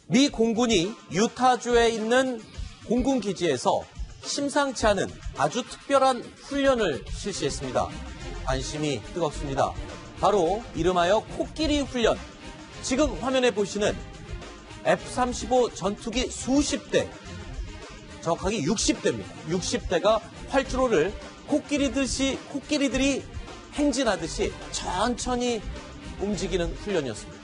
미 공군이 유타주에 있는 공군기지에서 심상치 않은 아주 특별한 훈련을 실시했습니다. 관심이 뜨겁습니다. 바로 이름하여 코끼리 훈련. 지금 화면에 보시는 F-35 전투기 수십 대, 정확하게 60대입니다. 60대가 활주로를 코끼리들이 행진하듯이 천천히 움직이는 훈련이었습니다.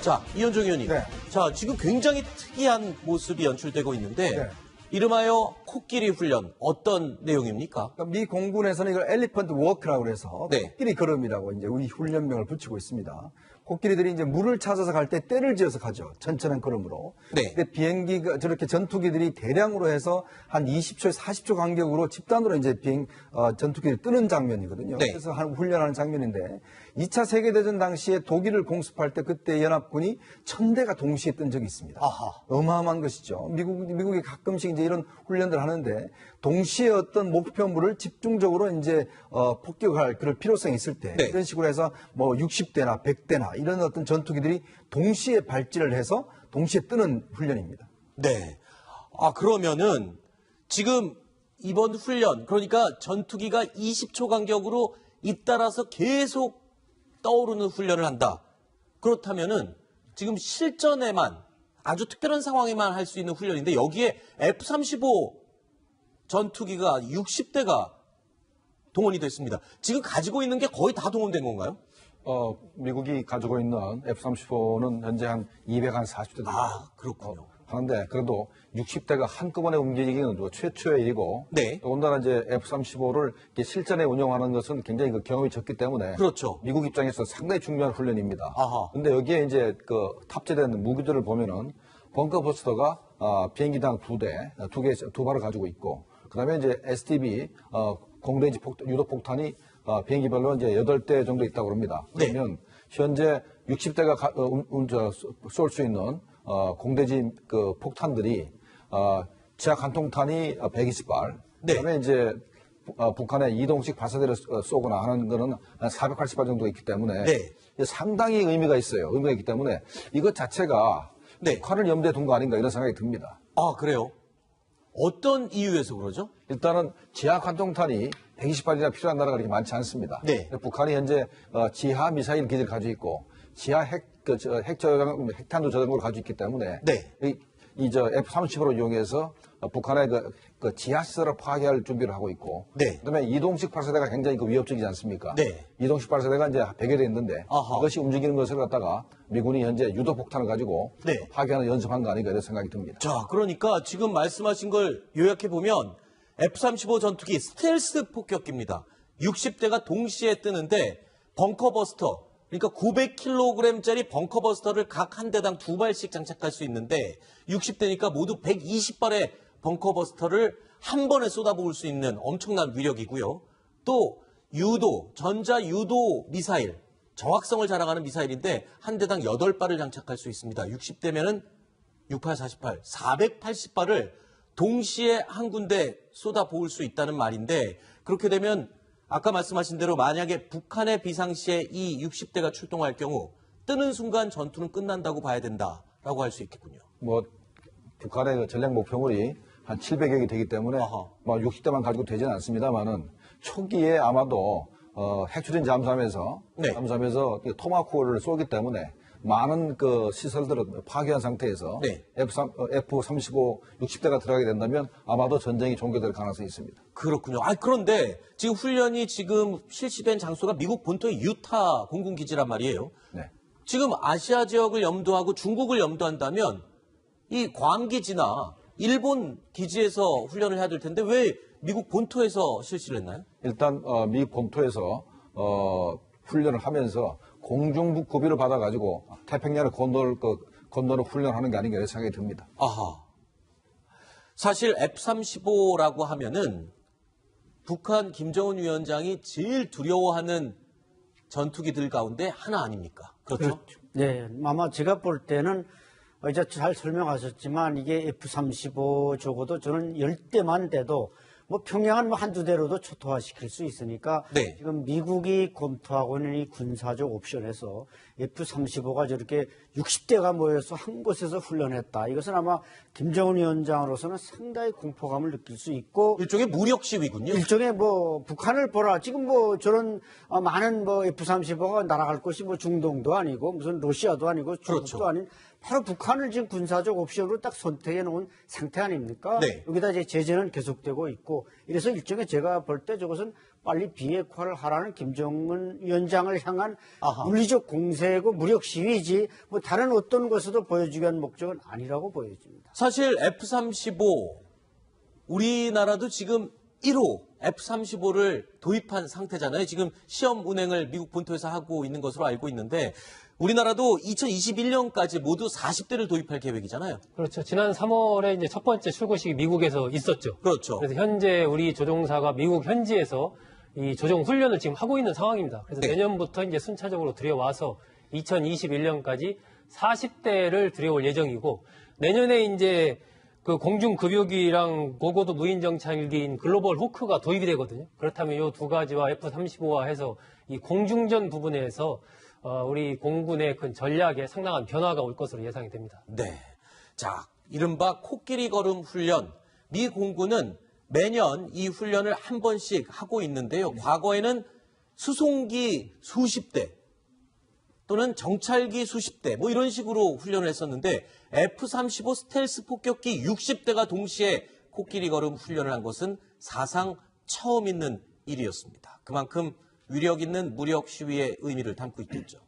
자, 이현종 의원님. 네. 자, 지금 굉장히 특이한 모습이 연출되고 있는데, 네. 이름하여 코끼리 훈련, 어떤 내용입니까? 그러니까 미 공군에서는 이걸 엘리펀트 워크라고 해서 네. 코끼리 걸음이라고 이제 우리 훈련명을 붙이고 있습니다. 코끼리들이 이제 물을 찾아서 갈 때 떼를 지어서 가죠. 천천한 걸음으로. 네. 근데 비행기가 저렇게 전투기들이 대량으로 해서 한 20초, 40초 간격으로 집단으로 이제 전투기를 뜨는 장면이거든요. 네. 그래서 훈련하는 장면인데 2차 세계대전 당시에 독일을 공습할 때 그때 연합군이 1000대가 동시에 뜬 적이 있습니다. 아하. 어마어마한 것이죠. 미국이 가끔씩 이제 이런 훈련들을 하는데 동시에 어떤 목표물을 집중적으로 이제 폭격할 그럴 필요성이 있을 때 네. 이런 식으로 해서 뭐 60대나 100대나 이런 어떤 전투기들이 동시에 발진을 해서 동시에 뜨는 훈련입니다. 네. 아, 그러면은 지금 이번 훈련, 그러니까 전투기가 20초 간격으로 잇따라서 계속 떠오르는 훈련을 한다. 그렇다면은 지금 실전에만 아주 특별한 상황에만 할 수 있는 훈련인데 여기에 F-35 전투기가 60대가 동원이 됐습니다. 지금 가지고 있는 게 거의 다 동원된 건가요? 미국이 가지고 있는 F-35는 현재 한 240대 정도 그렇군요. 하는데 그래도 60대가 한꺼번에 움직이기는 최초의 일이고 네. 더군다나 이제 F-35를 실전에 운영하는 것은 굉장히 경험이 적기 때문에 그렇죠. 미국 입장에서 상당히 중요한 훈련입니다. 아하. 근데 여기에 이제 탑재된 무기들을 보면은 벙커버스터가 비행기당 2대, 두 발을 가지고 있고 그다음에 이제 SDB 공대지 유도폭탄이 비행기별로 이제 8대 정도 있다고 합니다. 그러면 현재 60대가 쏠 수 있는 공대지 폭탄들이 지하 간통탄이 120발, 네. 그다음에 이제 북한의 이동식 발사대를 쏘거나 하는 거는 한 480발 정도 있기 때문에 네. 상당히 의미가 있어요. 의미가 있기 때문에 이것 자체가 네. 북한을 염두에 둔 거 아닌가 이런 생각이 듭니다. 아, 그래요? 어떤 이유에서 그러죠? 일단은 지하 간통탄이 120발이나 필요한 나라가 그렇게 많지 않습니다. 네. 북한이 현재 지하 미사일 기지를 가지고 있고 지하 핵탄두 저장고를 가지고 있기 때문에 네. F-35를 이용해서 북한의 그 지하시설을 파괴할 준비를 하고 있고 네. 그다음에 이동식 발사대가 굉장히 위협적이지 않습니까? 네. 이동식 발사대가 이제 100여 대 있는데 아하. 이것이 움직이는 것을 갖다가 미군이 현재 유도폭탄을 가지고 네. 파괴하는 연습한 거 아닌가 이런 생각이 듭니다. 자, 그러니까 지금 말씀하신 걸 요약해보면 F-35 전투기 스텔스 폭격기입니다. 60대가 동시에 뜨는데 벙커버스터, 그러니까 900kg짜리 벙커버스터를 각 한 대당 2발씩 장착할 수 있는데 60대니까 모두 120발의 벙커버스터를 한 번에 쏟아부을 수 있는 엄청난 위력이고요. 또 전자 유도 미사일, 정확성을 자랑하는 미사일인데 한 대당 8발을 장착할 수 있습니다. 60대면은 68, 48, 480발을 동시에 한 군데 쏟아부을 수 있다는 말인데 그렇게 되면 아까 말씀하신 대로 만약에 북한의 비상시에 이 60대가 출동할 경우 뜨는 순간 전투는 끝난다고 봐야 된다라고 할 수 있겠군요. 북한의 전략 목표물이 한 700여 개 되기 때문에 아하. 60대만 가지고 되지는 않습니다만은 초기에 아마도 핵추진 잠수함에서 네. 토마호크를 쏘기 때문에 많은 시설들을 파괴한 상태에서 네. F-35 60대가 들어가게 된다면 아마도 전쟁이 종료될 가능성이 있습니다. 그렇군요. 그런데 지금 훈련이 지금 실시된 장소가 미국 본토의 유타 공군기지란 말이에요. 네. 지금 아시아 지역을 염두하고 중국을 염두한다면 이 괌 기지나 일본 기지에서 훈련을 해야 될 텐데 왜 미국 본토에서 실시를 했나요? 일단 미 본토에서 훈련을 하면서 공중부구비를 받아가지고 태평양을 건너는 훈련하는 게 아닌가 이런 생각이 듭니다. 아하. 사실 F-35라고 하면은 북한 김정은 위원장이 제일 두려워하는 전투기들 가운데 하나 아닙니까? 그렇죠? 네, 아마 제가 볼 때는 이제 잘 설명하셨지만 이게 F-35 적어도 저는 10대만 돼도 뭐 평양은 한두 대로도 초토화시킬 수 있으니까 네. 지금 미국이 검토하고 있는 이 군사적 옵션에서 F-35가 저렇게 60대가 모여서 한 곳에서 훈련했다. 이것은 아마 김정은 위원장으로서는 상당히 공포감을 느낄 수 있고 일종의 무력 시위군요. 일종의 뭐 북한을 보라. 지금 뭐 저런 많은 뭐 F-35가 날아갈 곳이 뭐 중동도 아니고 무슨 러시아도 아니고 중국도 그렇죠. 아닌 바로 북한을 지금 군사적 옵션으로 딱 선택해 놓은 상태 아닙니까? 네. 여기다 이제 제재는 계속되고 있고 이래서 일종의 제가 볼 때 저것은 빨리 비핵화를 하라는 김정은 위원장을 향한 아하. 물리적 공세고 무력 시위지 뭐 다른 어떤 것에도 보여주기 위한 목적은 아니라고 보여집니다. 사실 F-35 우리나라도 지금 1호 F-35를 도입한 상태잖아요. 지금 시험 운행을 미국 본토에서 하고 있는 것으로 알고 있는데 우리나라도 2021년까지 모두 40대를 도입할 계획이잖아요. 그렇죠. 지난 3월에 이제 첫 번째 출고식이 미국에서 있었죠. 그렇죠. 그래서 현재 우리 조종사가 미국 현지에서 이 조종 훈련을 지금 하고 있는 상황입니다. 그래서 네. 내년부터 이제 순차적으로 들여와서 2021년까지 40대를 들여올 예정이고 내년에 이제 그 공중급유기랑 고고도 무인정찰기인 글로벌 호크가 도입이 되거든요. 그렇다면 이 두 가지와 F-35와 해서 이 공중전 부분에서 우리 공군의 큰 전략에 상당한 변화가 올 것으로 예상이 됩니다. 네. 자, 이른바 코끼리 걸음 훈련. 미 공군은 매년 이 훈련을 한 번씩 하고 있는데요. 과거에는 수송기 수십 대 또는 정찰기 수십 대 뭐 이런 식으로 훈련을 했었는데 F-35 스텔스 폭격기 60대가 동시에 코끼리 걸음 훈련을 한 것은 사상 처음 있는 일이었습니다. 그만큼 위력 있는 무력 시위의 의미를 담고 있겠죠.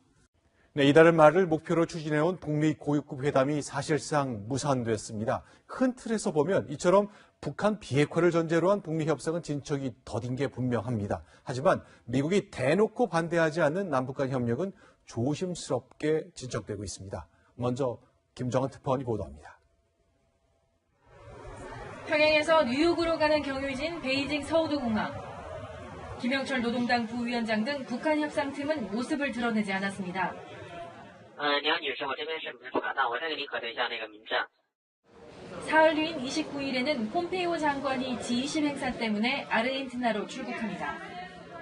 네, 이달의 말을 목표로 추진해온 북미 고위급 회담이 사실상 무산됐습니다. 큰 틀에서 보면 이처럼 북한 비핵화를 전제로 한 북미 협상은 진척이 더딘 게 분명합니다. 하지만 미국이 대놓고 반대하지 않는 남북 간 협력은 조심스럽게 진척되고 있습니다. 먼저 김정은 특파원이 보도합니다. 평양에서 뉴욕으로 가는 경유진 베이징 서우드공항. 김영철 노동당 부위원장 등 북한 협상팀은 모습을 드러내지 않았습니다. 你好，女士，我这边是不敢当，我再给你核对一下那个民政。 사흘 뒤인 29일에는 폼페이오 장관이 G20 행사 때문에 아르헨티나로 출국합니다.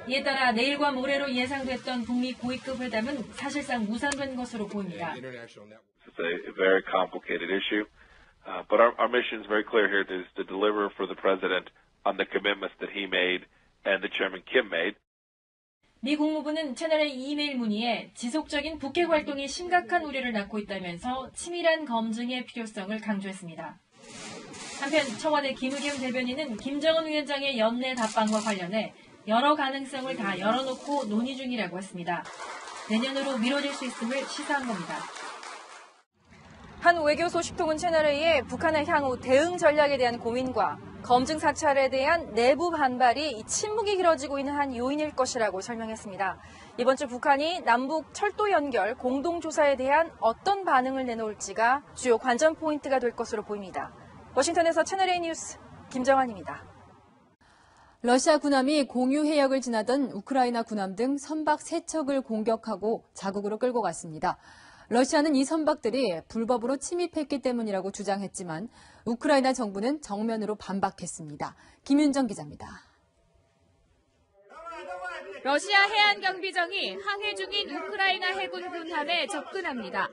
이에 따라 내일과 모레로 예상됐던 북미 고위급 회담은 사실상 무산된 것으로 보입니다. It's a very complicated issue, but our mission is very clear here: is to deliver for the president on the commitments that he made and the Chairman Kim made. 미 국무부는 채널의 이메일 문의에 지속적인 북핵 활동이 심각한 우려를 낳고 있다면서 치밀한 검증의 필요성을 강조했습니다. 한편 청와대 김의겸 대변인은 김정은 위원장의 연내 답방과 관련해 여러 가능성을 다 열어놓고 논의 중이라고 했습니다. 내년으로 미뤄질 수 있음을 시사한 겁니다. 한 외교 소식통은 채널A에 북한의 향후 대응 전략에 대한 고민과 검증 사찰에 대한 내부 반발이 침묵이 길어지고 있는 한 요인일 것이라고 설명했습니다. 이번 주 북한이 남북 철도 연결 공동조사에 대한 어떤 반응을 내놓을지가 주요 관전 포인트가 될 것으로 보입니다. 워싱턴에서 채널A 뉴스 김정환입니다. 러시아 군함이 공유 해역을 지나던 우크라이나 군함 등 선박 3척을 공격하고 자국으로 끌고 갔습니다. 러시아는 이 선박들이 불법으로 침입했기 때문이라고 주장했지만 우크라이나 정부는 정면으로 반박했습니다. 김윤정 기자입니다. 러시아 해안경비정이 항해 중인 우크라이나 해군 군함에 접근합니다.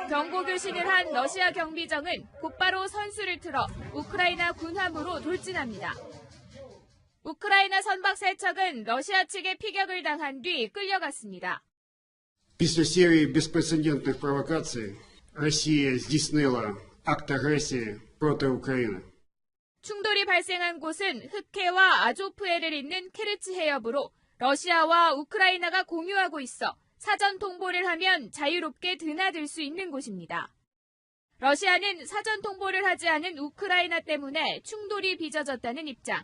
경고 교신을 한 러시아 경비정은 곧바로 선수를 틀어 우크라이나 군함으로 돌진합니다. 우크라이나 선박 3척은 러시아 측의 피격을 당한 뒤 끌려갔습니다. Після серії безпрецедентних провокацій Росія здійснила акт агресії проти України. 충돌이 발생한 곳은 흑해와 아조프해를 잇는 케르치 해협으로 러시아와 우크라이나가 공유하고 있어 사전 통보를 하면 자유롭게 드나들 수 있는 곳입니다. 러시아는 사전 통보를 하지 않은 우크라이나 때문에 충돌이 빚어졌다는 입장.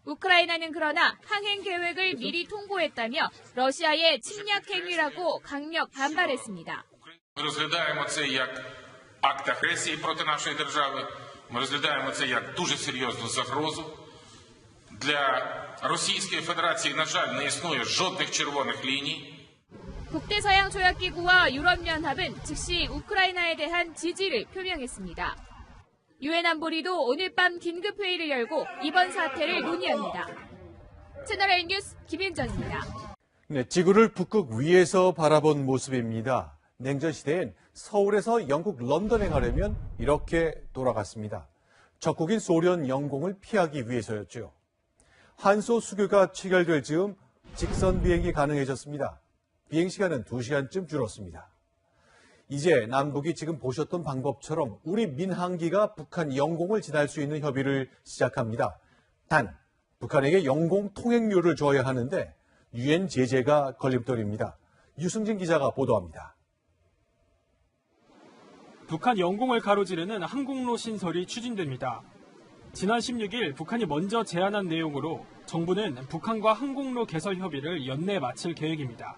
우크라이나는 그러나 항행 계획을 미리 통보했다며 러시아의 침략 행위라고 강력 반발했습니다. Ми розглядаємо це як акт агресії проти нашої держави. Ми розглядаємо це як дуже серйозну загрозу. Для Російської Федерації, на жаль, не існує жодних червоних ліній. 북대서양조약기구와 유럽연합은 즉시 우크라이나에 대한 지지를 표명했습니다. 유엔 안보리도 오늘 밤 긴급회의를 열고 이번 사태를 논의합니다. 채널A 뉴스 김윤정입니다. 네, 지구를 북극 위에서 바라본 모습입니다. 냉전 시대엔 서울에서 영국 런던에 가려면 이렇게 돌아갔습니다. 적국인 소련 영공을 피하기 위해서였죠. 한소 수교가 체결될 즈음 직선 비행이 가능해졌습니다. 비행 시간은 2시간쯤 줄었습니다. 이제 남북이 지금 보셨던 방법처럼 우리 민항기가 북한 영공을 지날 수 있는 협의를 시작합니다. 단, 북한에게 영공 통행료를 줘야 하는데 유엔 제재가 걸림돌입니다. 유승진 기자가 보도합니다. 북한 영공을 가로지르는 항공로 신설이 추진됩니다. 지난 16일 북한이 먼저 제안한 내용으로 정부는 북한과 항공로 개설 협의를 연내 마칠 계획입니다.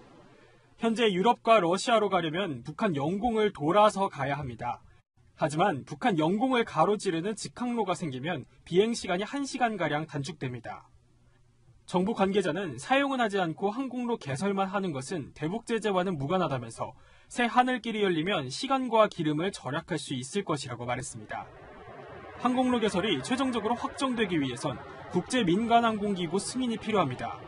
현재 유럽과 러시아로 가려면 북한 영공을 돌아서 가야 합니다. 하지만 북한 영공을 가로지르는 직항로가 생기면 비행 시간이 1시간가량 단축됩니다. 정부 관계자는 사용은 하지 않고 항공로 개설만 하는 것은 대북 제재와는 무관하다면서 새 하늘길이 열리면 시간과 기름을 절약할 수 있을 것이라고 말했습니다. 항공로 개설이 최종적으로 확정되기 위해선 국제민간항공기구 승인이 필요합니다.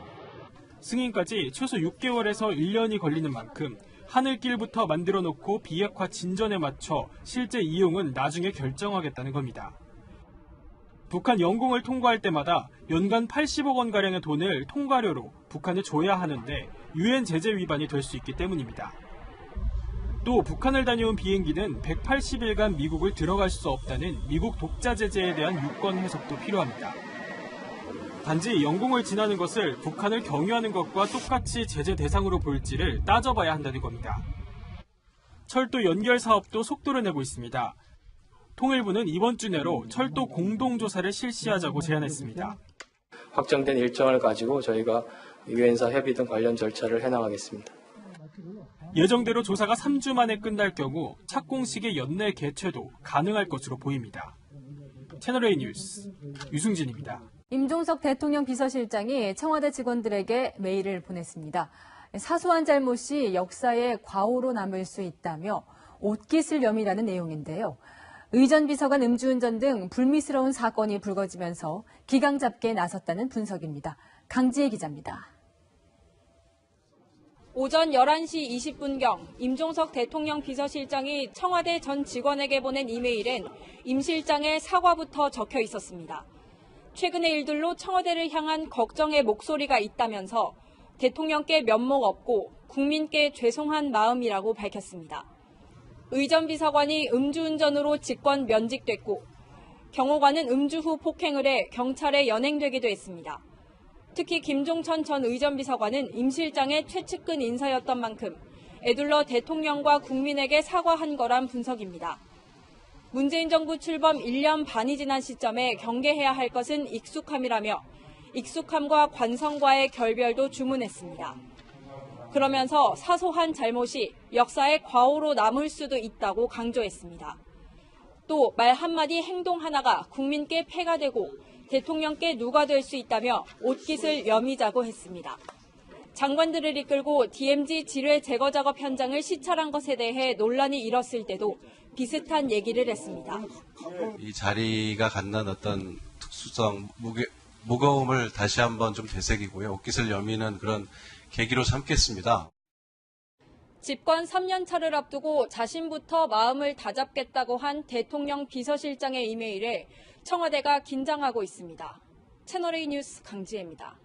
승인까지 최소 6개월에서 1년이 걸리는 만큼 하늘길부터 만들어 놓고 비핵화 진전에 맞춰 실제 이용은 나중에 결정하겠다는 겁니다. 북한 영공을 통과할 때마다 연간 80억 원가량의 돈을 통과료로 북한에 줘야 하는데 유엔 제재 위반이 될 수 있기 때문입니다. 또 북한을 다녀온 비행기는 180일간 미국을 들어갈 수 없다는 미국 독자 제재에 대한 유권 해석도 필요합니다. 단지 영공을 지나는 것을 북한을 경유하는 것과 똑같이 제재 대상으로 볼지를 따져봐야 한다는 겁니다. 철도 연결 사업도 속도를 내고 있습니다. 통일부는 이번 주 내로 철도 공동조사를 실시하자고 제안했습니다. 확정된 일정을 가지고 저희가 유엔사 협의 등 관련 절차를 해나가겠습니다. 예정대로 조사가 3주 만에 끝날 경우 착공식의 연내 개최도 가능할 것으로 보입니다. 채널A 뉴스 유승진입니다. 임종석 대통령 비서실장이 청와대 직원들에게 메일을 보냈습니다. 사소한 잘못이 역사의 과오로 남을 수 있다며 옷깃을 여미라는 내용인데요. 의전 비서관 음주운전 등 불미스러운 사건이 불거지면서 기강 잡기에 나섰다는 분석입니다. 강지혜 기자입니다. 오전 11시 20분경 임종석 대통령 비서실장이 청와대 전 직원에게 보낸 이메일엔 임 실장의 사과부터 적혀 있었습니다. 최근의 일들로 청와대를 향한 걱정의 목소리가 있다면서 대통령께 면목 없고 국민께 죄송한 마음이라고 밝혔습니다. 의전 비서관이 음주운전으로 직권 면직됐고 경호관은 음주 후 폭행을 해 경찰에 연행되기도 했습니다. 특히 김종천 전 의전 비서관은 임 실장의 최측근 인사였던 만큼 애둘러 대통령과 국민에게 사과한 거란 분석입니다. 문재인 정부 출범 1년 반이 지난 시점에 경계해야 할 것은 익숙함이라며 익숙함과 관성과의 결별도 주문했습니다. 그러면서 사소한 잘못이 역사의 과오로 남을 수도 있다고 강조했습니다. 또 말 한마디 행동 하나가 국민께 폐가 되고 대통령께 누가 될 수 있다며 옷깃을 여미자고 했습니다. 장관들을 이끌고 DMZ 지뢰 제거 작업 현장을 시찰한 것에 대해 논란이 일었을 때도 비슷한 얘기를 했습니다. 이 자리가 갖는 어떤 특수성, 무거움을 다시 한번 좀 되새기고요. 옷깃을 여미는 그런 계기로 삼겠습니다. 집권 3년 차를 앞두고 자신부터 마음을 다잡겠다고 한 대통령 비서실장의 이메일에 청와대가 긴장하고 있습니다. 채널A 뉴스 강지혜입니다.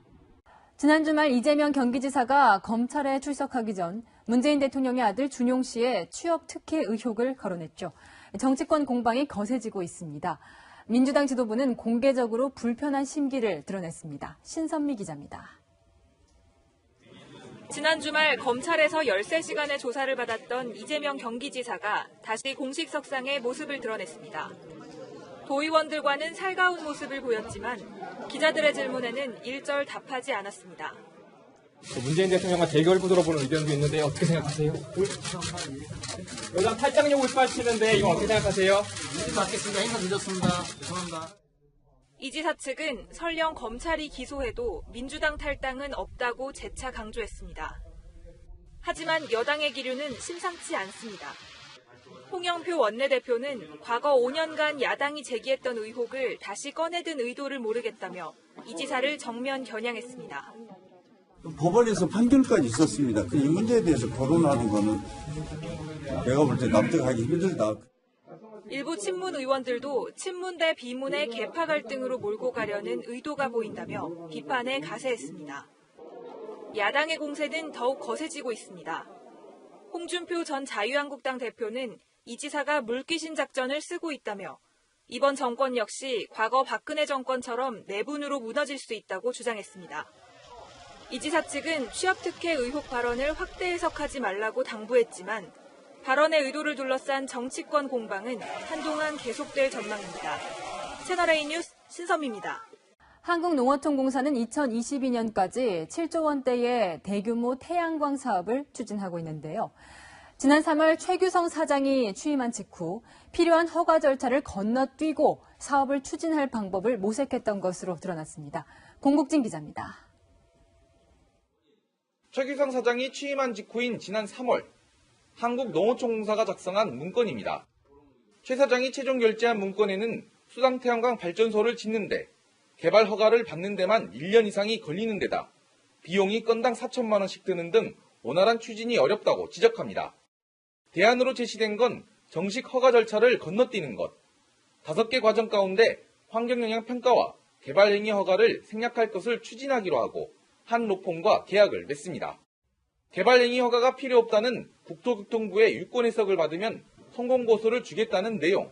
지난 주말 이재명 경기지사가 검찰에 출석하기 전 문재인 대통령의 아들 준용 씨의 취업 특혜 의혹을 거론했죠. 정치권 공방이 거세지고 있습니다. 민주당 지도부는 공개적으로 불편한 심기를 드러냈습니다. 신선미 기자입니다. 지난 주말 검찰에서 13시간의 조사를 받았던 이재명 경기지사가 다시 공식 석상에 모습을 드러냈습니다. 도의원들과는 살가운 모습을 보였지만 기자들의 질문에는 일절 답하지 않았습니다. 문재인 대통령과 대결 구도로 보는 의견도 있는데 어떻게 생각하세요? 여당 탈당용을 빠지는데 이건 어떻게 생각하세요? 맞겠습니다. 행사 늦었습니다. 죄송합니다. 이 지사 측은 설령 검찰이 기소해도 민주당 탈당은 없다고 재차 강조했습니다. 하지만 여당의 기류는 심상치 않습니다. 홍영표 원내대표는 과거 5년간 야당이 제기했던 의혹을 다시 꺼내든 의도를 모르겠다며 이 지사를 정면 겨냥했습니다. 법원에서 판결까지 있었습니다. 이 문제에 대해서 거론하는 거는 내가 볼 때 납득하기 힘들다. 일부 친문 의원들도 친문 대 비문의 계파 갈등으로 몰고 가려는 의도가 보인다며 비판에 가세했습니다. 야당의 공세는 더욱 거세지고 있습니다. 홍준표 전 자유한국당 대표는 이 지사가 물귀신 작전을 쓰고 있다며 이번 정권 역시 과거 박근혜 정권처럼 내분으로 무너질 수 있다고 주장했습니다. 이 지사 측은 취업특혜 의혹 발언을 확대 해석하지 말라고 당부했지만 발언의 의도를 둘러싼 정치권 공방은 한동안 계속될 전망입니다. 채널A 뉴스 신선미입니다. 한국농어통공사는 2022년까지 7조 원대의 대규모 태양광 사업을 추진하고 있는데요. 지난 3월 최규성 사장이 취임한 직후 필요한 허가 절차를 건너뛰고 사업을 추진할 방법을 모색했던 것으로 드러났습니다. 공국진 기자입니다. 최규성 사장이 취임한 직후인 지난 3월 한국농어총공사가 작성한 문건입니다. 최 사장이 최종 결재한 문건에는 수상태양광 발전소를 짓는데 개발 허가를 받는 데만 1년 이상이 걸리는 데다 비용이 건당 4천만 원씩 드는 등 원활한 추진이 어렵다고 지적합니다. 대안으로 제시된 건 정식 허가 절차를 건너뛰는 것, 5개 과정 가운데 환경영향평가와 개발행위 허가를 생략할 것을 추진하기로 하고 한로펌과 계약을 맺습니다. 개발행위 허가가 필요 없다는 국토교통부의 유권 해석을 받으면 성공고소를 주겠다는 내용.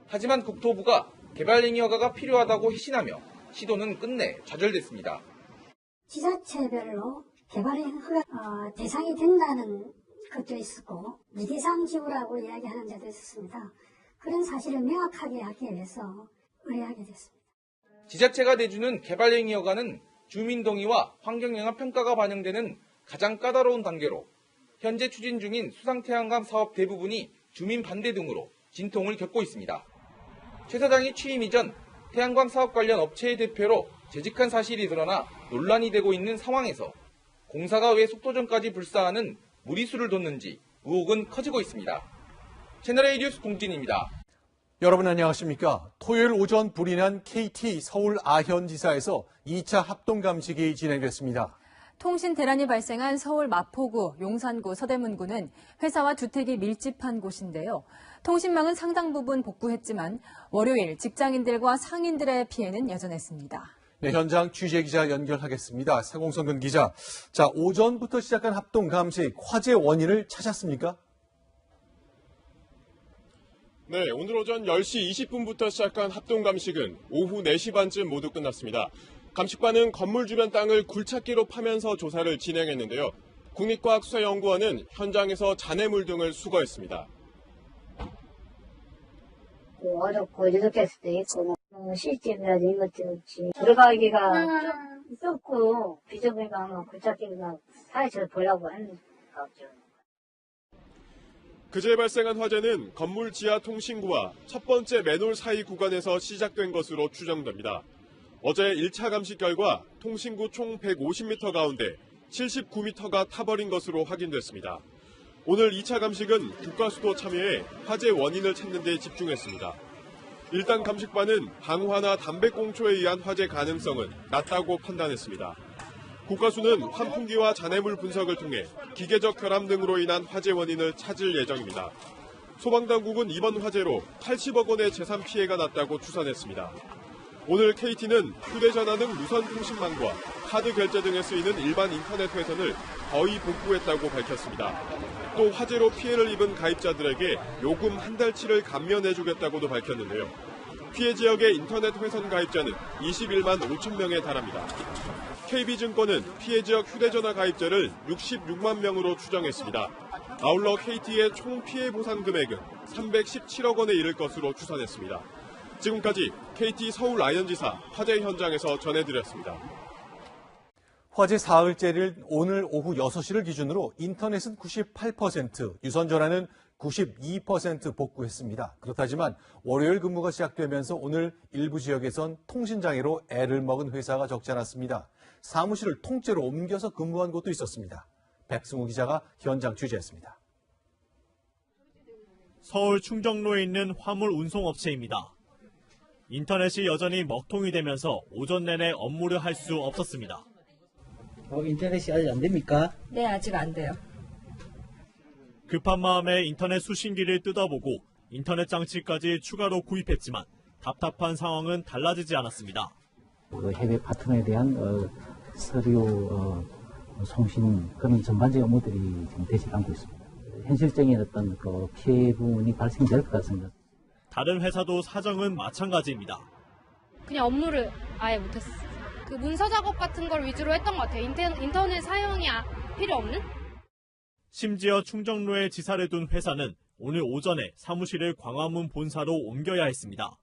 하지만 국토부가 개발행위 허가가 필요하다고 회신하며 시도는 끝내 좌절됐습니다. 지자체별로 개발행위 허가 대상이 된다는 것도 있었고 미대상 지구라고 이야기하는 데도 있었습니다. 그런 사실을 명확하게 하기 위해서 의뢰하게 됐습니다. 지자체가 내주는 개발행위 허가는 주민동의와 환경영향평가가 반영되는 가장 까다로운 단계로 현재 추진 중인 수상태양광 사업 대부분이 주민 반대 등으로 진통을 겪고 있습니다. 최 사장이 취임 이전 태양광 사업 관련 업체의 대표로 재직한 사실이 드러나 논란이 되고 있는 상황에서 공사가 왜 속도전까지 불사하는 무리수를 뒀는지 의혹은 커지고 있습니다. 채널A 뉴스 공진입니다. 여러분 안녕하십니까? 토요일 오전 불이 난 KT 서울 아현지사에서 2차 합동감식이 진행됐습니다. 통신 대란이 발생한 서울 마포구, 용산구, 서대문구는 회사와 주택이 밀집한 곳인데요. 통신망은 상당 부분 복구했지만 월요일 직장인들과 상인들의 피해는 여전했습니다. 네, 현장 취재기자 연결하겠습니다. 세공성근 기자. 자, 오전부터 시작한 합동감식, 화재 원인을 찾았습니까? 네, 오늘 오전 10시 20분부터 시작한 합동감식은 오후 4시 반쯤 모두 끝났습니다. 감식반은 건물 주변 땅을 굴착기로 파면서 조사를 진행했는데요. 국립과학수사연구원은 현장에서 잔해물 등을 수거했습니다. 어렵고 누적될 수도 있고 실집이라도 이런 것들 없지. 들어가기가 좀 좁고 비좁으면 굴착기가 사이즈를 보려고 하는 거 없죠. 그제 발생한 화재는 건물 지하 통신구와 첫 번째 맨홀 사이 구간에서 시작된 것으로 추정됩니다. 어제 1차 감식 결과 통신구 총 150m 가운데 79m가 타버린 것으로 확인됐습니다. 오늘 2차 감식은 국가수도 참여해 화재 원인을 찾는 데 집중했습니다. 일단 감식반은 방화나 담배꽁초에 의한 화재 가능성은 낮다고 판단했습니다. 국가수는 환풍기와 잔해물 분석을 통해 기계적 결함 등으로 인한 화재 원인을 찾을 예정입니다. 소방당국은 이번 화재로 80억 원의 재산 피해가 났다고 추산했습니다. 오늘 KT는 휴대전화 등 무선 통신망과 카드 결제 등에 쓰이는 일반 인터넷 회선을 거의 복구했다고 밝혔습니다. 또 화재로 피해를 입은 가입자들에게 요금 한 달치를 감면해주겠다고도 밝혔는데요. 피해 지역의 인터넷 회선 가입자는 21만 5천 명에 달합니다. KB증권은 피해 지역 휴대전화 가입자를 66만 명으로 추정했습니다. 아울러 KT의 총 피해 보상 금액은 317억 원에 이를 것으로 추산했습니다. 지금까지 KT 서울 아현지사 화재 현장에서 전해드렸습니다. 화재 사흘째를 오늘 오후 6시를 기준으로 인터넷은 98%, 유선전화는 92% 복구했습니다. 그렇다지만 월요일 근무가 시작되면서 오늘 일부 지역에선 통신장애로 애를 먹은 회사가 적지 않았습니다. 사무실을 통째로 옮겨서 근무한 곳도 있었습니다. 백승우 기자가 현장 취재했습니다. 서울 충정로에 있는 화물 운송업체입니다. 인터넷이 여전히 먹통이 되면서 오전 내내 업무를 할 수 없었습니다. 인터넷이 아직 안 됩니까? 네, 아직 안 돼요. 급한 마음에 인터넷 수신기를 뜯어보고 인터넷 장치까지 추가로 구입했지만 답답한 상황은 달라지지 않았습니다. 해외 파트너에 대한 서류 송신 그런 전반적인 업무들이 지금 되지 않고 있습니다. 현실적인 어떤 피해 부분이 발생될 것 같습니다. 다른 회사도 사정은 마찬가지입니다. 그냥 업무를 아예 못했어요. 그 문서 작업 같은 걸 위주로 했던 것 같아요. 인터넷 사용이 필요 없는? 심지어 충정로에 지사를 둔 회사는 오늘 오전에 사무실을 광화문 본사로 옮겨야 했습니다.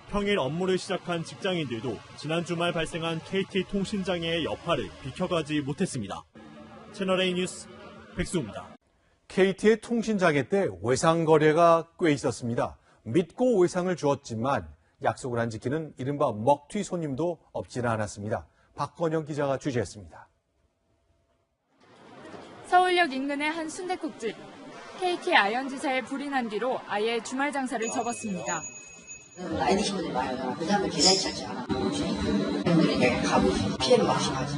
평일 업무를 시작한 직장인들도 지난 주말 발생한 KT 통신장애의 여파를 비켜가지 못했습니다. 채널A 뉴스 백수입니다. KT의 통신장애 때 외상 거래가 꽤 있었습니다. 믿고 외상을 주었지만 약속을 안 지키는 이른바 먹튀 손님도 없지는 않았습니다. 박건영 기자가 취재했습니다. 서울역 인근의 한 순댓국집. KT 아현지사에 불이 난 뒤로 아예 주말 장사를 접었습니다. 나이 드신 분들이 많아요. 그 사람들 기다리지 않아. 내가 가고 피해를 막심하지.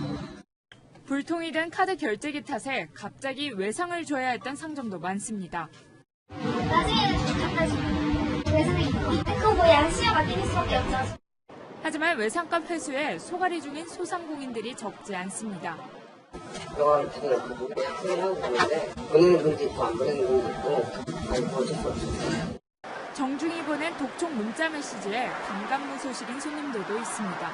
불통이 된 카드 결제기 탓에 갑자기 외상을 줘야 했던 상점도 많습니다. 나중에는 갖다 주면 외상이 그거 뭐 양심에 맡길 수밖에 없죠. 하지만 외상값 회수에 소갈이 중인 소상공인들이 적지 않습니다. 병원 같은 거 후회하고 보는데 보내는 분도 있고 안 보내는 분도 있고 많이 어쩔 수 없습니다. 정중히 보낸 독촉 문자 메시지에 감감무소식인 손님들도 있습니다.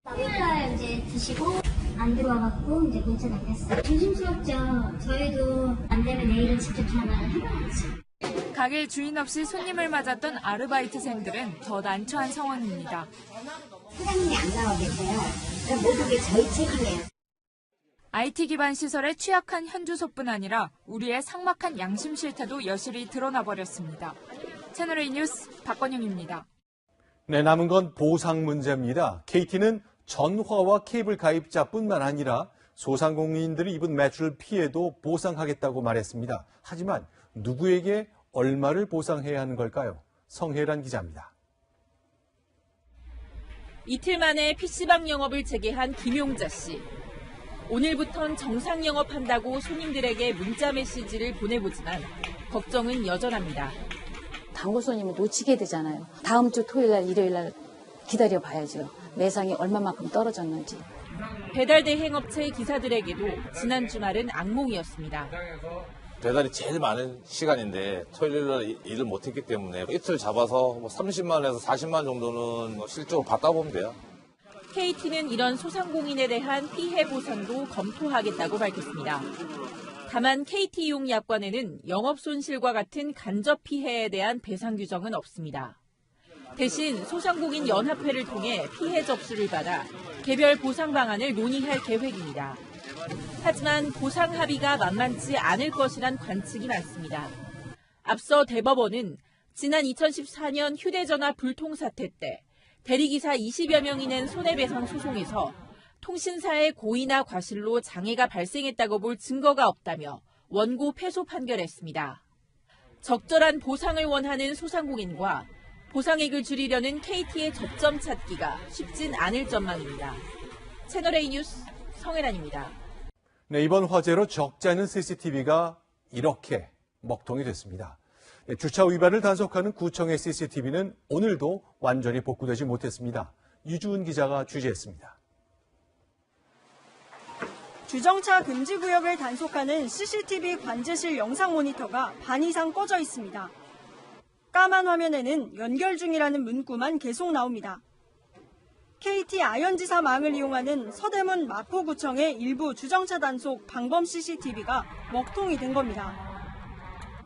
토요일날 이제 드시고 안 들어와갖고 이제 문자 남겼어요. 조심스럽죠. 저희도 안 되면 내일은 직접 전화를 해봐야죠. 가게 주인 없이 손님을 맞았던 아르바이트생들은 더 난처한 상황입니다. 사장님이 안 나와 계세요. 그럼 모든 게 저희 책임이에요. IT 기반 시설에 취약한 현주소뿐 아니라 우리의 삭막한 양심 실태도 여실히 드러나 버렸습니다. 채널A 뉴스 박건영입니다. 네, 남은 건 보상 문제입니다. KT는 전화와 케이블 가입자뿐만 아니라 소상공인들이 입은 매출 피해도 보상하겠다고 말했습니다. 하지만 누구에게 얼마를 보상해야 하는 걸까요? 성혜란 기자입니다. 이틀 만에 PC방 영업을 재개한 김용자 씨. 오늘부턴 정상 영업한다고 손님들에게 문자 메시지를 보내보지만 걱정은 여전합니다. 단골 손님을 놓치게 되잖아요. 다음 주 토요일 날, 일요일 날 기다려 봐야죠. 매상이 얼마만큼 떨어졌는지. 배달 대행업체 기사들에게도 지난 주말은 악몽이었습니다. 배달이 제일 많은 시간인데 토요일 날 일을 못했기 때문에 이틀 잡아서 30만 원에서 40만 원 정도는 실적으로 받다 보면 돼요. KT는 이런 소상공인에 대한 피해 보상도 검토하겠다고 밝혔습니다. 다만 KT용 약관에는 영업 손실과 같은 간접 피해에 대한 배상 규정은 없습니다. 대신 소상공인 연합회를 통해 피해 접수를 받아 개별 보상 방안을 논의할 계획입니다. 하지만 보상 합의가 만만치 않을 것이란 관측이 많습니다. 앞서 대법원은 지난 2014년 휴대전화 불통 사태 때 대리기사 20여 명이 낸 손해배상 소송에서 통신사의 고의나 과실로 장애가 발생했다고 볼 증거가 없다며 원고 패소 판결했습니다. 적절한 보상을 원하는 소상공인과 보상액을 줄이려는 KT의 접점 찾기가 쉽진 않을 전망입니다. 채널A 뉴스 성혜란입니다. 네, 이번 화재로 적지 않은 CCTV가 이렇게 먹통이 됐습니다. 네, 주차 위반을 단속하는 구청의 CCTV는 오늘도 완전히 복구되지 못했습니다. 유주은 기자가 취재했습니다. 주정차 금지 구역을 단속하는 CCTV 관제실 영상 모니터가 반 이상 꺼져 있습니다. 까만 화면에는 연결 중이라는 문구만 계속 나옵니다. KT 아현지사 망을 이용하는 서대문 마포구청의 일부 주정차 단속 방범 CCTV가 먹통이 된 겁니다.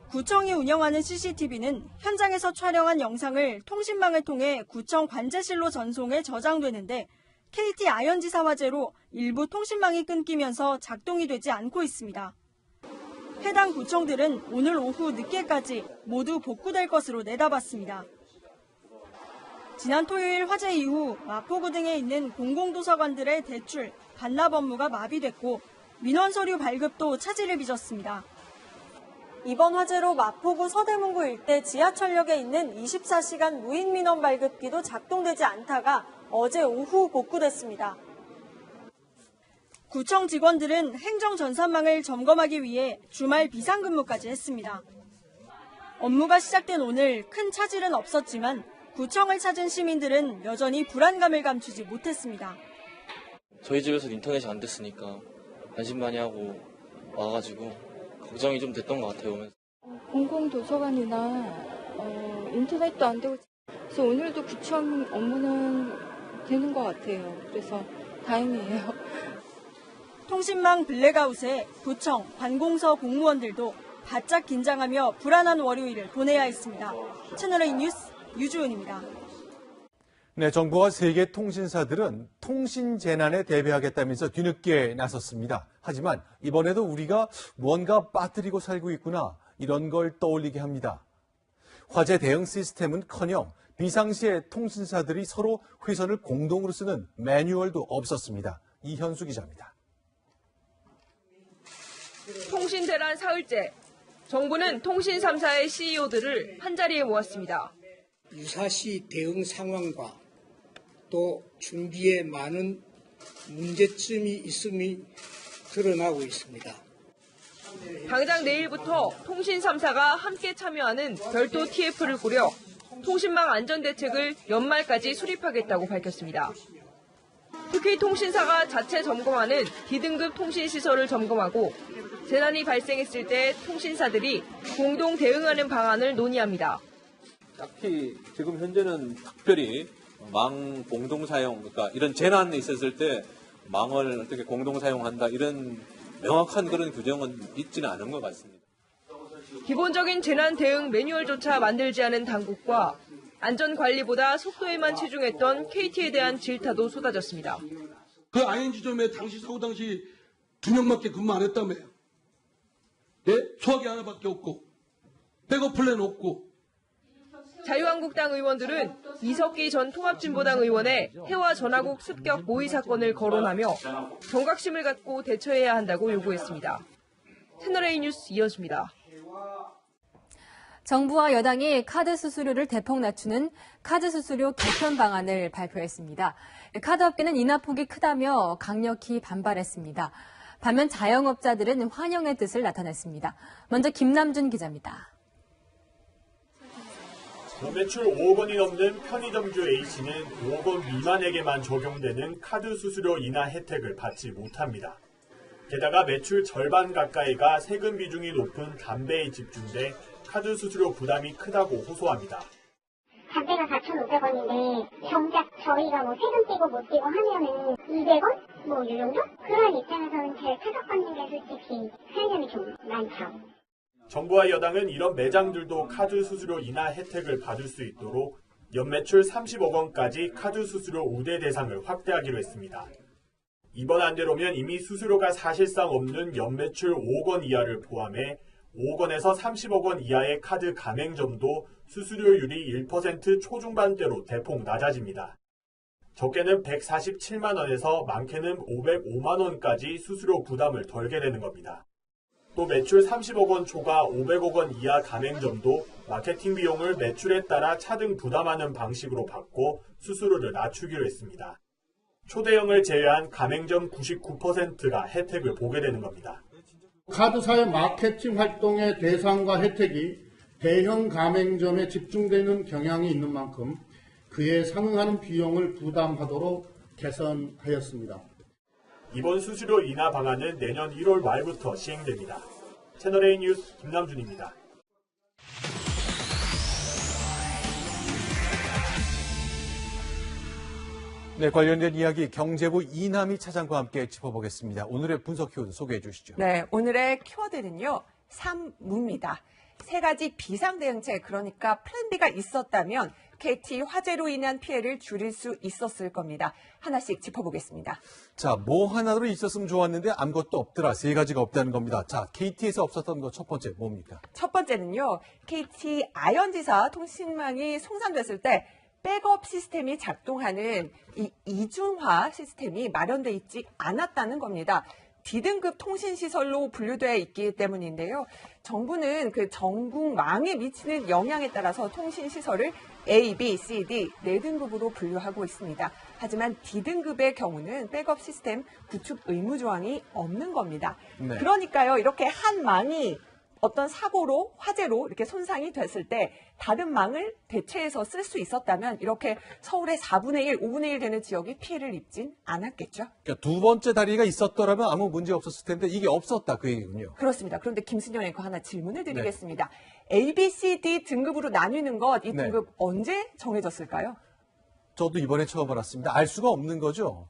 구청이 운영하는 CCTV는 현장에서 촬영한 영상을 통신망을 통해 구청 관제실로 전송해 저장되는데 KT 아현지사 화재로 일부 통신망이 끊기면서 작동이 되지 않고 있습니다. 해당 구청들은 오늘 오후 늦게까지 모두 복구될 것으로 내다봤습니다. 지난 토요일 화재 이후 마포구 등에 있는 공공도서관들의 대출, 반납 업무가 마비됐고 민원 서류 발급도 차질을 빚었습니다. 이번 화재로 마포구 서대문구 일대 지하철역에 있는 24시간 무인 민원 발급기도 작동되지 않다가 어제 오후 복구됐습니다. 구청 직원들은 행정 전산망을 점검하기 위해 주말 비상근무까지 했습니다. 업무가 시작된 오늘 큰 차질은 없었지만 구청을 찾은 시민들은 여전히 불안감을 감추지 못했습니다. 저희 집에서 인터넷이 안 됐으니까 반신반의하고 와가지고 걱정이 좀 됐던 것 같아요. 공공도서관이나 인터넷도 안 되고 그래서 오늘도 구청 업무는 되는 것 같아요. 그래서 다행이에요. 통신망 블랙아웃에 구청, 관공서 공무원들도 바짝 긴장하며 불안한 월요일을 보내야 했습니다. 채널A 뉴스 유주은입니다. 네, 정부와 세계 통신사들은 통신 재난에 대비하겠다면서 뒤늦게 나섰습니다. 하지만 이번에도 우리가 무언가 빠뜨리고 살고 있구나 이런 걸 떠올리게 합니다. 화재 대응 시스템은커녕 비상시에 통신사들이 서로 회선을 공동으로 쓰는 매뉴얼도 없었습니다. 이현수 기자입니다. 통신 대란 사흘째, 정부는 통신 3사의 CEO들을 한자리에 모았습니다. 유사시 대응 상황과 또 준비에 많은 문제점이 있음이 드러나고 있습니다. 당장 내일부터 통신 3사가 함께 참여하는 별도 TF를 꾸려 통신망 안전대책을 연말까지 수립하겠다고 밝혔습니다. 특히 통신사가 자체 점검하는 D등급 통신시설을 점검하고 재난이 발생했을 때 통신사들이 공동 대응하는 방안을 논의합니다. 딱히 지금 현재는 특별히 망 공동 사용, 그러니까 이런 재난이 있었을 때 망을 어떻게 공동 사용한다 이런 명확한 그런 규정은 있지는 않은 것 같습니다. 기본적인 재난 대응 매뉴얼조차 만들지 않은 당국과 안전관리보다 속도에만 치중했던 KT에 대한 질타도 쏟아졌습니다. 그 ING점에 당시 사고 당시 2명밖에 근무 안 했다며요. 예? 소화기 하나밖에 없고 백업 플랜 없고. 자유한국당 의원들은 이석기 전 통합진보당 의원의 해와 전화국 습격 모의 사건을 거론하며 경각심을 갖고 대처해야 한다고 요구했습니다. 채널A 뉴스 이현수입니다. 정부와 여당이 카드 수수료를 대폭 낮추는 카드 수수료 개편 방안을 발표했습니다. 카드업계는 인하폭이 크다며 강력히 반발했습니다. 반면 자영업자들은 환영의 뜻을 나타냈습니다. 먼저 김남준 기자입니다. 연매출 5억 원이 넘는 편의점주 A씨는 5억 원 미만에게만 적용되는 카드 수수료 인하 혜택을 받지 못합니다. 게다가 매출 절반 가까이가 세금 비중이 높은 담배에 집중돼 카드 수수료 부담이 크다고 호소합니다. 담배가 4,500원인데 정작 저희가 뭐 세금 떼고 못 떼고 하면은 200원? 뭐 이 정도? 그런 입장에서는 제일 타격받는 게 솔직히 편의점이 좀 많죠. 정부와 여당은 이런 매장들도 카드 수수료 인하 혜택을 받을 수 있도록 연매출 30억 원까지 카드 수수료 우대 대상을 확대하기로 했습니다. 이번 안대로면 이미 수수료가 사실상 없는 연매출 5억 원 이하를 포함해 5억 원에서 30억 원 이하의 카드 가맹점도 수수료율이 1% 초중반대로 대폭 낮아집니다. 적게는 147만 원에서 많게는 505만 원까지 수수료 부담을 덜게 되는 겁니다. 또 매출 30억 원 초과 500억 원 이하 가맹점도 마케팅 비용을 매출에 따라 차등 부담하는 방식으로 바꿔 수수료를 낮추기로 했습니다. 초대형을 제외한 가맹점 99%가 혜택을 보게 되는 겁니다. 카드사의 마케팅 활동의 대상과 혜택이 대형 가맹점에 집중되는 경향이 있는 만큼 그에 상응하는 비용을 부담하도록 개선하였습니다. 이번 수수료 인하 방안은 내년 1월 말부터 시행됩니다. 채널A 뉴스 김남준입니다. 네, 관련된 이야기 경제부 이남희 차장과 함께 짚어보겠습니다. 오늘의 분석 키워드 소개해 주시죠. 네, 오늘의 키워드는요. 3무입니다. 세 가지 비상대응책, 그러니까 플랜 B가 있었다면 KT 화재로 인한 피해를 줄일 수 있었을 겁니다. 하나씩 짚어보겠습니다. 자, 뭐 하나로 있었으면 좋았는데 아무것도 없더라. 세 가지가 없다는 겁니다. 자, KT에서 없었던 거 첫 번째 뭡니까? 첫 번째는요. KT 아현지사 통신망이 송산됐을 때 백업 시스템이 작동하는 이 이중화 시스템이 마련돼 있지 않았다는 겁니다. D등급 통신시설로 분류되어 있기 때문인데요. 정부는 그 전국망에 미치는 영향에 따라서 통신시설을 A, B, C, D 4등급으로 분류하고 있습니다. 하지만 D등급의 경우는 백업 시스템 구축 의무 조항이 없는 겁니다. 네. 그러니까요, 이렇게 한 망이 어떤 사고로, 화재로 이렇게 손상이 됐을 때 다른 망을 대체해서 쓸 수 있었다면 이렇게 서울의 4분의 1, 5분의 1 되는 지역이 피해를 입진 않았겠죠. 그러니까 두 번째 다리가 있었더라면 아무 문제 없었을 텐데 이게 없었다 그 얘기군요. 그렇습니다. 그런데 김순영 앵커 하나 질문을 드리겠습니다. A, B, C, D 등급으로 나뉘는 것, 이 등급 언제 정해졌을까요? 저도 이번에 처음 알았습니다. 알 수가 없는 거죠?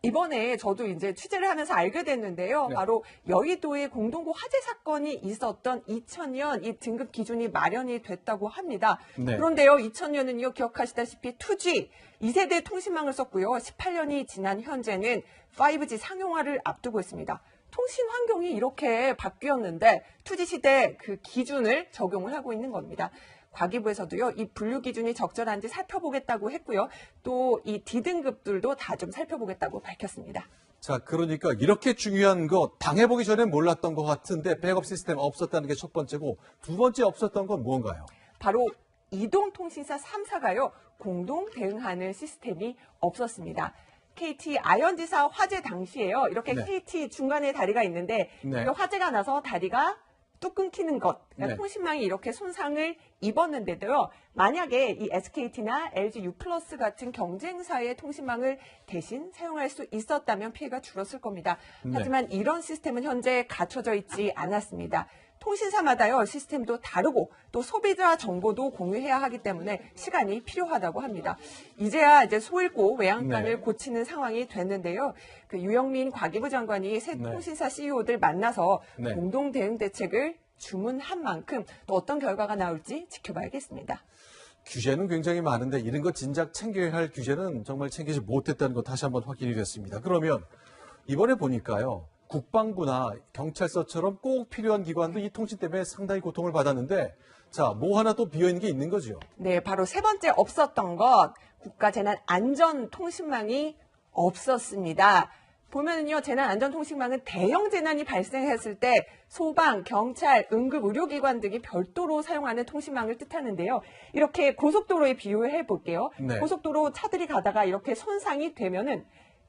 이번에 저도 이제 취재를 하면서 알게 됐는데요. 바로 여의도에 공동구 화재 사건이 있었던 2000년 이 등급 기준이 마련이 됐다고 합니다. 네. 그런데요, 2000년은요, 기억하시다시피 2G, 2세대 통신망을 썼고요. 18년이 지난 현재는 5G 상용화를 앞두고 있습니다. 통신 환경이 이렇게 바뀌었는데 2G 시대 그 기준을 적용을 하고 있는 겁니다. 과기부에서도요, 이 분류 기준이 적절한지 살펴보겠다고 했고요. 또 이 D등급들도 다 좀 살펴보겠다고 밝혔습니다. 자, 그러니까 이렇게 중요한 거 당해보기 전에 몰랐던 것 같은데 백업 시스템 없었다는 게 첫 번째고 두 번째 없었던 건 무언가요? 바로 이동통신사 3사가요. 공동 대응하는 시스템이 없었습니다. KT 아현지사 화재 당시에요. 이렇게 KT 중간에 다리가 있는데 화재가 나서 다리가 뚝 끊기는 것, 그러니까 통신망이 이렇게 손상을 입었는데도요. 만약에 이 SKT나 LG U+ 같은 경쟁사의 통신망을 대신 사용할 수 있었다면 피해가 줄었을 겁니다. 하지만 이런 시스템은 현재 갖춰져 있지 않았습니다. 통신사마다요, 시스템도 다르고 또 소비자 정보도 공유해야 하기 때문에 시간이 필요하다고 합니다. 이제야 이제 소잃고 외양간을 고치는 상황이 됐는데요. 그 유영민 과기부 장관이 새 통신사 CEO들 만나서 공동 대응 대책을 주문한 만큼 또 어떤 결과가 나올지 지켜봐야겠습니다. 규제는 굉장히 많은데 이런 거 진작 챙겨야 할 규제는 정말 챙기지 못했다는 거 다시 한번 확인이 됐습니다. 그러면 이번에 보니까요. 국방부나 경찰서처럼 꼭 필요한 기관도 이 통신 때문에 상당히 고통을 받았는데 자, 뭐 하나 또 비어있는 게 있는 거죠? 네, 바로 세 번째 없었던 것, 국가재난안전통신망이 없었습니다. 보면은요, 재난안전통신망은 대형 재난이 발생했을 때 소방, 경찰, 응급의료기관 등이 별도로 사용하는 통신망을 뜻하는데요. 이렇게 고속도로에 비유해 볼게요. 고속도로 차들이 가다가 이렇게 손상이 되면은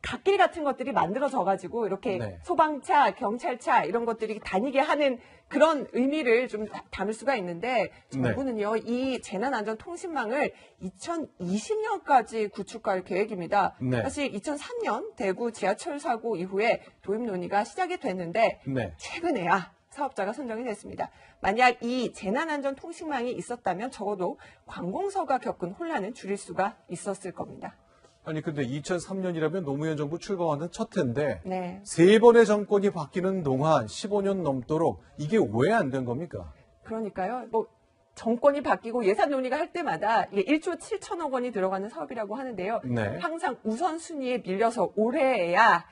갓길 같은 것들이 만들어져가지고 이렇게 소방차, 경찰차 이런 것들이 다니게 하는 그런 의미를 좀 담을 수가 있는데 정부는요, 이 재난안전통신망을 2020년까지 구축할 계획입니다. 사실 2003년 대구 지하철 사고 이후에 도입 논의가 시작이 됐는데 최근에야 사업자가 선정이 됐습니다. 만약 이 재난안전통신망이 있었다면 적어도 관공서가 겪은 혼란은 줄일 수가 있었을 겁니다. 아니 근데 2003년이라면 노무현 정부 출범하는 첫 해인데 세 번의 정권이 바뀌는 동안 15년 넘도록 이게 왜 안 된 겁니까? 그러니까요. 뭐 정권이 바뀌고 예산 논의가 할 때마다 이게 1조 7천억 원이 들어가는 사업이라고 하는데요. 항상 우선순위에 밀려서 올해야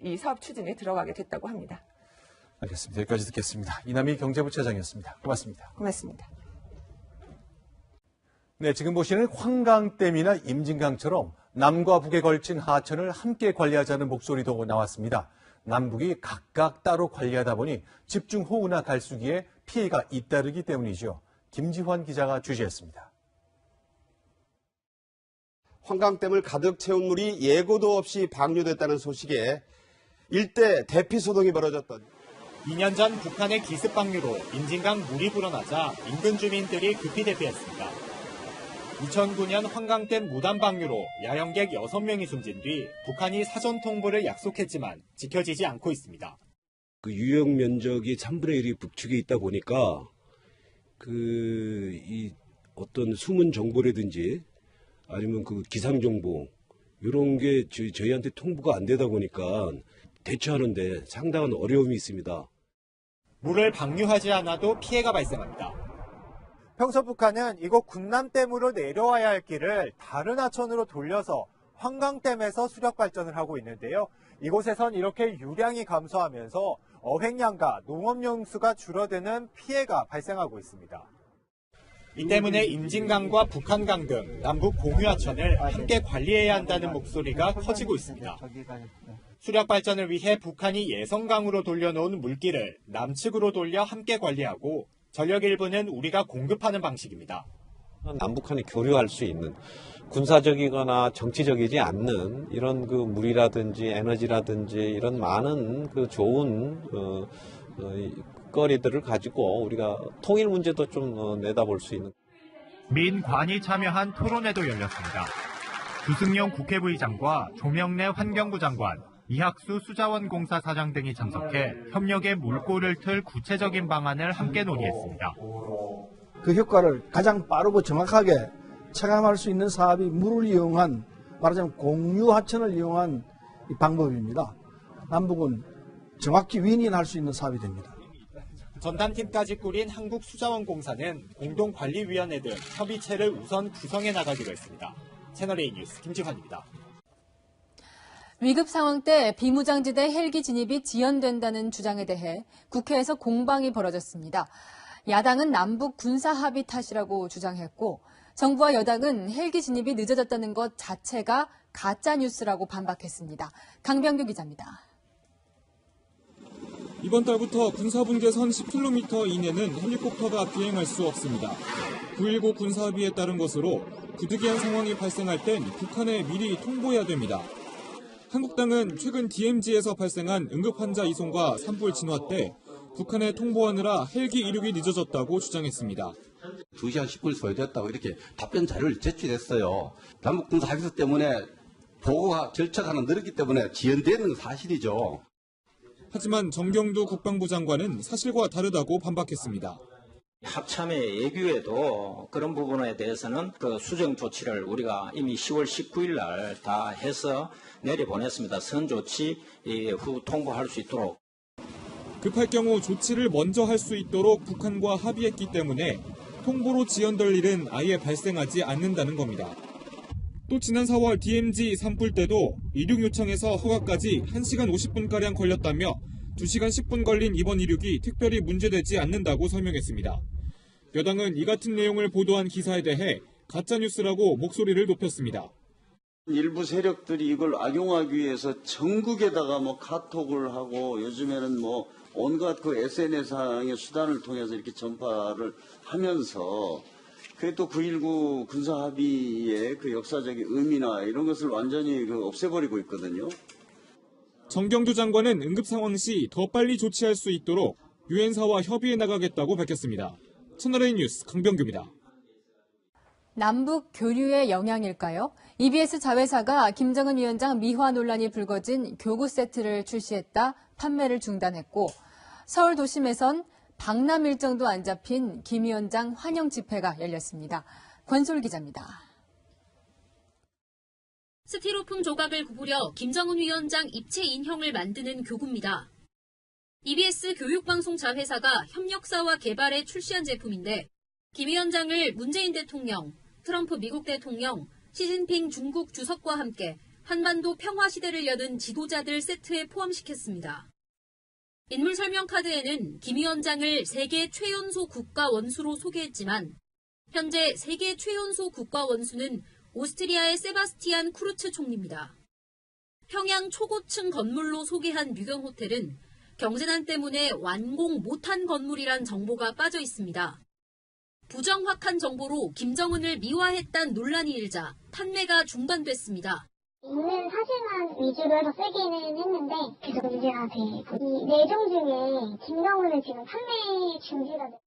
이 사업 추진에 들어가게 됐다고 합니다. 알겠습니다. 여기까지 듣겠습니다. 이남희 경제부차장이었습니다. 고맙습니다. 고맙습니다. 네, 지금 보시는 황강댐이나 임진강처럼 남과 북에 걸친 하천을 함께 관리하자는 목소리도 나왔습니다. 남북이 각각 따로 관리하다 보니 집중호우나 갈수기에 피해가 잇따르기 때문이죠. 김지환 기자가 취재했습니다. 황강댐을 가득 채운 물이 예고도 없이 방류됐다는 소식에 일대 대피 소동이 벌어졌던 2년 전 북한의 기습 방류로 임진강 물이 불어나자 인근 주민들이 급히 대피했습니다. 2009년 황강댐 무단 방류로 야영객 6명이 숨진 뒤 북한이 사전 통보를 약속했지만 지켜지지 않고 있습니다. 그 유역 면적이 3분의 1이 북측에 있다 보니까 이 어떤 숨은 정보라든지 아니면 그 기상 정보 이런 게 저희한테 통보가 안 되다 보니까 대처하는데 상당한 어려움이 있습니다. 물을 방류하지 않아도 피해가 발생합니다. 평소 북한은 이곳 군남댐으로 내려와야 할 길을 다른 하천으로 돌려서 황강댐에서 수력 발전을 하고 있는데요. 이곳에선 이렇게 유량이 감소하면서 어획량과 농업용 수가 줄어드는 피해가 발생하고 있습니다. 이 때문에 임진강과 북한강 등 남북 공유하천을 함께 관리해야 한다는 목소리가 커지고 있습니다. 수력 발전을 위해 북한이 예성강으로 돌려놓은 물길을 남측으로 돌려 함께 관리하고 전력 일부는 우리가 공급하는 방식입니다. 남북한이 교류할 수 있는 군사적이거나 정치적이지 않는 이런 그 물이라든지 에너지라든지 이런 많은 그 좋은 거리들을 가지고 우리가 통일 문제도 좀 내다볼 수 있는. 민관이 참여한 토론회도 열렸습니다. 주승용 국회부의장과 조명래 환경부 장관, 이학수 수자원공사 사장 등이 참석해 협력의 물꼬를 틀 구체적인 방안을 함께 논의했습니다. 그 효과를 가장 빠르고 정확하게 체감할 수 있는 사업이 물을 이용한, 말하자면 공유하천을 이용한 방법입니다. 남북은 정확히 윈윈할 수 있는 사업이 됩니다. 전담팀까지 꾸린 한국수자원공사는 공동관리위원회 등 협의체를 우선 구성해 나가기로 했습니다. 채널A 뉴스 김지환입니다. 위급 상황 때 비무장지대 헬기 진입이 지연된다는 주장에 대해 국회에서 공방이 벌어졌습니다. 야당은 남북 군사 합의 탓이라고 주장했고 정부와 여당은 헬기 진입이 늦어졌다는 것 자체가 가짜 뉴스라고 반박했습니다. 강병규 기자입니다. 이번 달부터 군사분계선 10km 이내는 헬리콥터가 비행할 수 없습니다. 9.19 군사합의에 따른 것으로 부득이한 상황이 발생할 땐 북한에 미리 통보해야 됩니다. 한국당은 최근 DMZ에서 발생한 응급환자 이송과 산불 진화 때 북한에 통보하느라 헬기 이륙이 늦어졌다고 주장했습니다. 2시간 10분이 소요됐다고 이렇게 답변 자료를 제출했어요. 남북 군사 합의서 때문에 보고가 절차가 하나 늘었기 때문에 지연되는 건 사실이죠. 하지만 정경두 국방부 장관은 사실과 다르다고 반박했습니다. 합참의 예규에도 그런 부분에 대해서는 그 수정 조치를 우리가 이미 10월 19일 날 다 해서 내려보냈습니다. 선 조치 후 통보할 수 있도록. 급할 경우 조치를 먼저 할 수 있도록 북한과 합의했기 때문에 통보로 지연될 일은 아예 발생하지 않는다는 겁니다. 또 지난 4월 DMZ 산불 때도 이륙 요청에서 허가까지 1시간 50분가량 걸렸다며 2시간 10분 걸린 이번 이륙이 특별히 문제되지 않는다고 설명했습니다. 여당은 이 같은 내용을 보도한 기사에 대해 가짜뉴스라고 목소리를 높였습니다. 일부 세력들이 이걸 악용하기 위해서 전국에다가 카톡을 하고 요즘에는 온갖 그 SNS상의 수단을 통해서 이렇게 전파를 하면서 그게 또 9.19 군사합의의 그 역사적인 의미나 이런 것을 완전히 없애버리고 있거든요. 정경두 장관은 응급 상황 시 더 빨리 조치할 수 있도록 유엔사와 협의해 나가겠다고 밝혔습니다. 채널A 뉴스 강병규입니다. 남북 교류의 영향일까요? EBS 자회사가 김정은 위원장 미화 논란이 불거진 교구 세트를 출시했다 판매를 중단했고 서울 도심에선 방남 일정도 안 잡힌 김 위원장 환영 집회가 열렸습니다. 권솔 기자입니다. 스티로폼 조각을 구부려 김정은 위원장 입체 인형을 만드는 교구입니다. EBS 교육방송 자회사가 협력사와 개발해 출시한 제품인데 김 위원장을 문재인 대통령, 트럼프 미국 대통령, 시진핑 중국 주석과 함께 한반도 평화 시대를 여는 지도자들 세트에 포함시켰습니다. 인물 설명 카드에는 김 위원장을 세계 최연소 국가 원수로 소개했지만 현재 세계 최연소 국가 원수는 오스트리아의 세바스티안 쿠르츠 총리입니다. 평양 초고층 건물로 소개한 뮤경 호텔은 경제난 때문에 완공 못한 건물이란 정보가 빠져 있습니다. 부정확한 정보로 김정은을 미화했다는 논란이 일자 판매가 중단됐습니다. 있는 사실만 위주로 해서 쓰기는 했는데 계속 문제가 되고 이 내종 중에 김정은을 지금 판매 중지가 됐어요.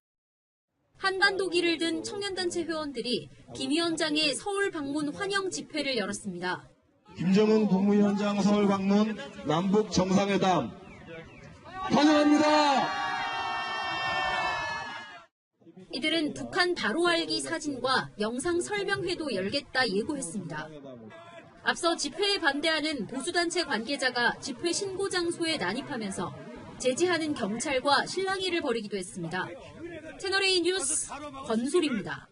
한반도기를 든 청년단체 회원들이 김 위원장의 서울 방문 환영 집회를 열었습니다. 김정은 국무위원장 서울 방문 남북 정상회담 환영합니다. 이들은 북한 바로 알기 사진과 영상 설명회도 열겠다 예고했습니다. 앞서 집회에 반대하는 보수단체 관계자가 집회 신고 장소에 난입하면서 제지하는 경찰과 실랑이를 벌이기도 했습니다. 채널A 뉴스 권솔입니다.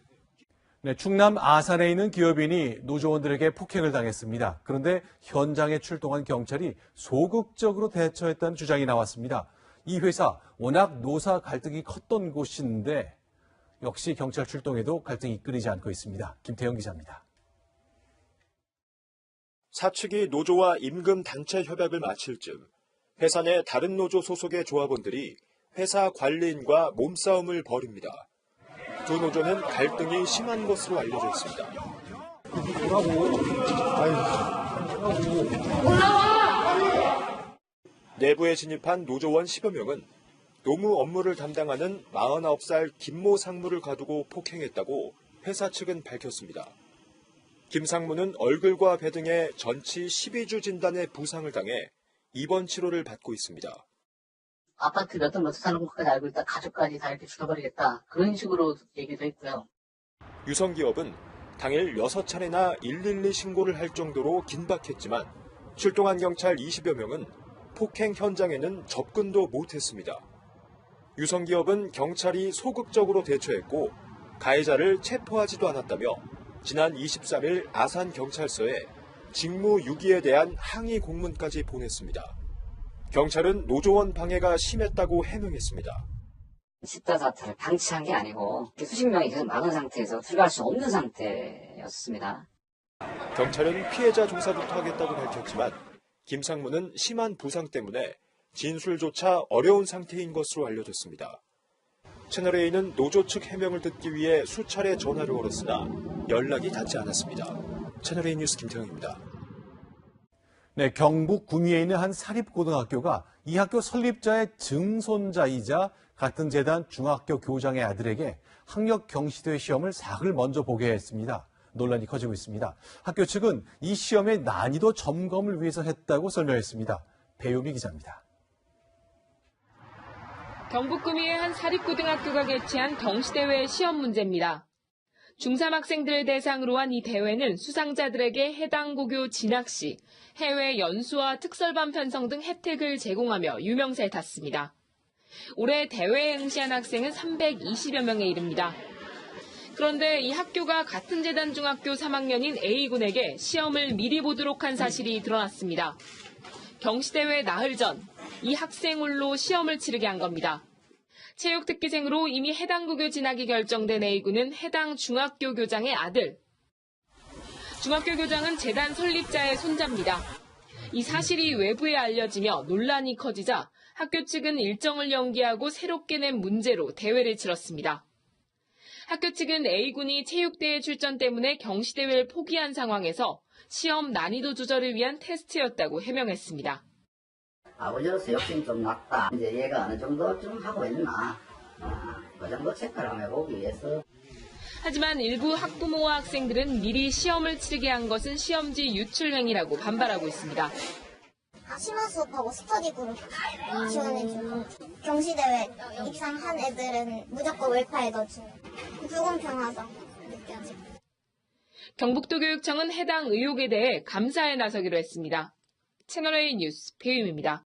네, 충남 아산에 있는 기업인이 노조원들에게 폭행을 당했습니다. 그런데 현장에 출동한 경찰이 소극적으로 대처했다는 주장이 나왔습니다. 이 회사 워낙 노사 갈등이 컸던 곳인데 역시 경찰 출동에도 갈등이 끊이지 않고 있습니다. 김태영 기자입니다. 사측이 노조와 임금 단체 협약을 마칠 즈음 회사 내 다른 노조 소속의 조합원들이 회사 관리인과 몸싸움을 벌입니다. 두 노조는 갈등이 심한 것으로 알려져 있습니다. 내부에 진입한 노조원 10여 명은 노무 업무를 담당하는 49살 김모 상무를 가두고 폭행했다고 회사 측은 밝혔습니다. 김 상무는 얼굴과 배 등에 전치 12주 진단의 부상을 당해 입원 치료를 받고 있습니다. 아파트 몇 동 몇 호 사는 것까지 알고 있다. 가족까지 다 이렇게 죽여버리겠다. 그런 식으로 얘기도 했고요. 유성기업은 당일 6차례나 112 신고를 할 정도로 긴박했지만 출동한 경찰 20여 명은 폭행 현장에는 접근도 못했습니다. 유성기업은 경찰이 소극적으로 대처했고 가해자를 체포하지도 않았다며 지난 23일 아산경찰서에 직무유기에 대한 항의 공문까지 보냈습니다. 경찰은 노조원 방해가 심했다고 해명했습니다. 14사태를 방치한 게 아니고 수십 명이 계속 막은 상태에서 출발할 수 없는 상태였습니다. 경찰은 피해자 조사부터 하겠다고 밝혔지만 김 상무는 심한 부상 때문에 진술조차 어려운 상태인 것으로 알려졌습니다. 채널A는 노조 측 해명을 듣기 위해 수차례 전화를 걸었으나 연락이 닿지 않았습니다. 채널A 뉴스 김태형입니다. 네, 경북 구미에 있는 한 사립고등학교가 이 학교 설립자의 증손자이자 같은 재단 중학교 교장의 아들에게 학력 경시대 시험을 사흘 먼저 보게 했습니다. 논란이 커지고 있습니다. 학교 측은 이 시험의 난이도 점검을 위해서 했다고 설명했습니다. 배유미 기자입니다. 경북 구미의 한 사립고등학교가 개최한 경시대회 시험 문제입니다. 중3 학생들을 대상으로 한 이 대회는 수상자들에게 해당 고교 진학 시 해외 연수와 특설반 편성 등 혜택을 제공하며 유명세를 탔습니다. 올해 대회에 응시한 학생은 320여 명에 이릅니다. 그런데 이 학교가 같은 재단 중학교 3학년인 A군에게 시험을 미리 보도록 한 사실이 드러났습니다. 경시대회 나흘 전 이 학생 홀로 시험을 치르게 한 겁니다. 체육특기생으로 이미 해당 고교 진학이 결정된 A군은 해당 중학교 교장의 아들. 중학교 교장은 재단 설립자의 손자입니다. 이 사실이 외부에 알려지며 논란이 커지자 학교 측은 일정을 연기하고 새롭게 낸 문제로 대회를 치렀습니다. 학교 측은 A군이 체육대회 출전 때문에 경시대회를 포기한 상황에서 시험 난이도 조절을 위한 테스트였다고 해명했습니다. 아버지로서 욕심이 좀 났다. 이제 얘가 어느 정도 좀 하고 있나. 그 정도 체크를 한번 해보기 위해서. 하지만 일부 학부모와 학생들은 미리 시험을 치르게 한 것은 시험지 유출 행위라고 반발하고 있습니다. 심화 수업하고 스터디 그룹 지원해주고 경시대회 입상한 애들은 무조건 웰파에 넣어주는 불공평하다고 느껴지고. 경북도 교육청은 해당 의혹에 대해 감사에 나서기로 했습니다. 채널A 뉴스 배유미입니다.